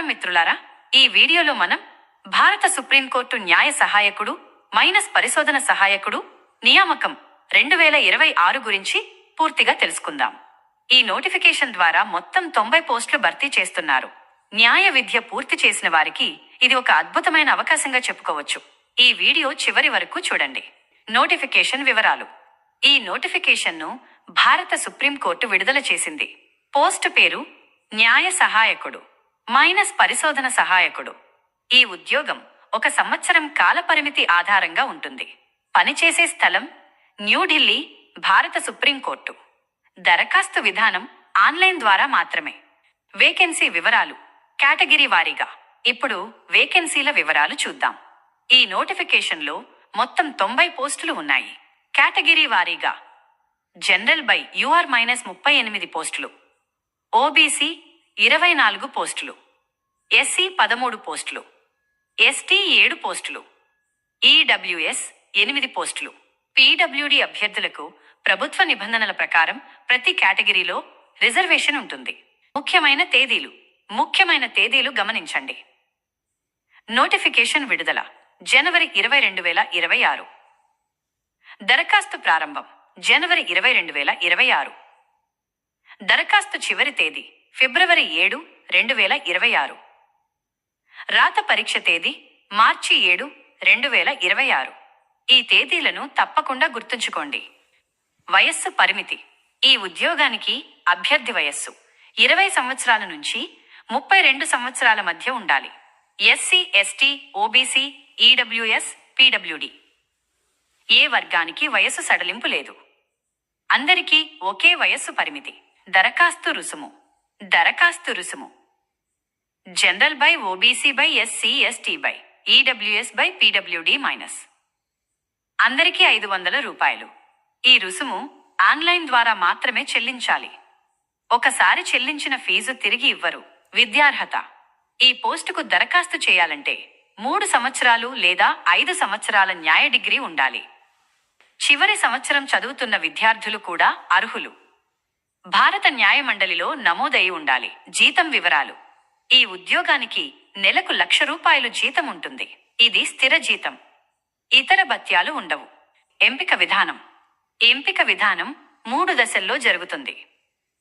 నమస్కారం మిత్రులారా, ఈ వీడియోలో మనం భారత సుప్రీంకోర్టు న్యాయ సహాయకుడు పరిశోధన సహాయకుడు నియామకం 2026 గురించి పూర్తిగా తెలుసుకుందాం. ఈ నోటిఫికేషన్ ద్వారా మొత్తం 90 పోస్టులు భర్తీ చేస్తున్నారు. న్యాయ విద్య పూర్తి చేసిన వారికి ఇది ఒక అద్భుతమైన అవకాశంగా చెప్పుకోవచ్చు. ఈ వీడియో చివరి వరకు చూడండి. నోటిఫికేషన్ వివరాలు. ఈ నోటిఫికేషన్ను భారత సుప్రీంకోర్టు విడుదల చేసింది. పోస్టు పేరు న్యాయ సహాయకుడు పరిశోధన సహాయకుడు. ఈ ఉద్యోగం 1 సంవత్సరం కాలపరిమితి ఆధారంగా ఉంటుంది. పనిచేసే స్థలం న్యూఢిల్లీ, భారత సుప్రీంకోర్టు. దరఖాస్తు విధానం ఆన్లైన్ ద్వారా మాత్రమే. వేకెన్సీ వివరాలు కేటగిరీ వారీగా. ఇప్పుడు వేకెన్సీల వివరాలు చూద్దాం. ఈ నోటిఫికేషన్లో మొత్తం 90 పోస్టులు ఉన్నాయి. కేటగిరీ వారీగా జనరల్ బై యూఆర్ -38 పోస్టులు, ఓబీసీ 24 పోస్టులు, ఎస్సీ 13 పోస్టులు, ఎస్టీ 7 పోస్టులు, ఈడబ్ల్యూఎస్ 8 పోస్టులు. పీడబ్ల్యూడీ అభ్యర్థులకు ప్రభుత్వ నిబంధనల ప్రకారం ప్రతి కేటగిరీలో రిజర్వేషన్ ఉంటుంది. ముఖ్యమైన తేదీలు గమనించండి. నోటిఫికేషన్ విడుదల జనవరి 20, 2026. దరఖాస్తు ప్రారంభం జనవరి 20, 2026. దరఖాస్తు చివరి తేదీ ఫిబ్రవరి 7, 2026. రాత పరీక్ష తేదీ మార్చి 7, 2026. ఈ తేదీలను తప్పకుండా గుర్తుంచుకోండి. వయస్సు పరిమితి. ఈ ఉద్యోగానికి అభ్యర్థి వయస్సు 20 సంవత్సరాల నుంచి 32 సంవత్సరాల మధ్య ఉండాలి. SC, ST, OBC, EWS, PWD ఏ వర్గానికి వయస్సు సడలింపు లేదు. అందరికీ ఒకే వయస్సు పరిమితి. దరఖాస్తు రుసుము general by OBC by SC, ST by EWS by PWD minus. అందరికీ 500 రూపాయలు. ఈ రుసుము ఆన్లైన్ ద్వారా మాత్రమే చెల్లించాలి. ఒకసారి చెల్లించిన ఫీజు తిరిగి ఇవ్వరు. విద్యార్హత. ఈ పోస్టుకు దరఖాస్తు చేయాలంటే 3 సంవత్సరాలు లేదా 5 సంవత్సరాల న్యాయ డిగ్రీ ఉండాలి. చివరి సంవత్సరం చదువుతున్న విద్యార్థులు కూడా అర్హులు. భారత న్యాయమండలిలో నమోదై ఉండాలి. జీతం వివరాలు. ఈ ఉద్యోగానికి నెలకు 1,00,000 రూపాయలు జీతం ఉంటుంది. ఇది స్థిర జీతం. ఇతర భత్యాలు ఉండవు. ఎంపిక విధానం 3 దశల్లో జరుగుతుంది.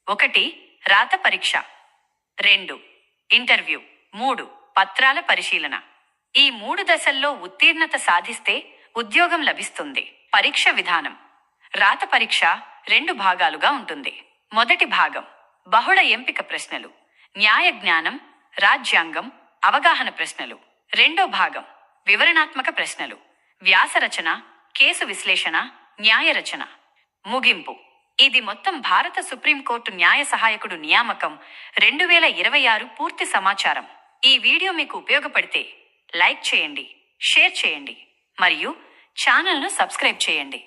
1. రాత పరీక్ష. 2. ఇంటర్వ్యూ. 3. పత్రాల పరిశీలన. ఈ 3 దశల్లో ఉత్తీర్ణత సాధిస్తే ఉద్యోగం లభిస్తుంది. పరీక్ష విధానం. రాత పరీక్ష 2 భాగాలుగా ఉంటుంది. మొదటి భాగం బహుళ ఎంపిక ప్రశ్నలు, న్యాయ జ్ఞానం, రాజ్యాంగం, అవగాహన ప్రశ్నలు. రెండో భాగం వివరణాత్మక ప్రశ్నలు, వ్యాసరచన, కేసు విశ్లేషణ, న్యాయ రచన. ముగింపు. ఇది మొత్తం భారత సుప్రీంకోర్టు న్యాయ సహాయకుడు నియామకం 2026 పూర్తి సమాచారం. ఈ వీడియో మీకు ఉపయోగపడితే లైక్ చేయండి, షేర్ చేయండి మరియు ఛానల్ను సబ్స్క్రైబ్ చేయండి.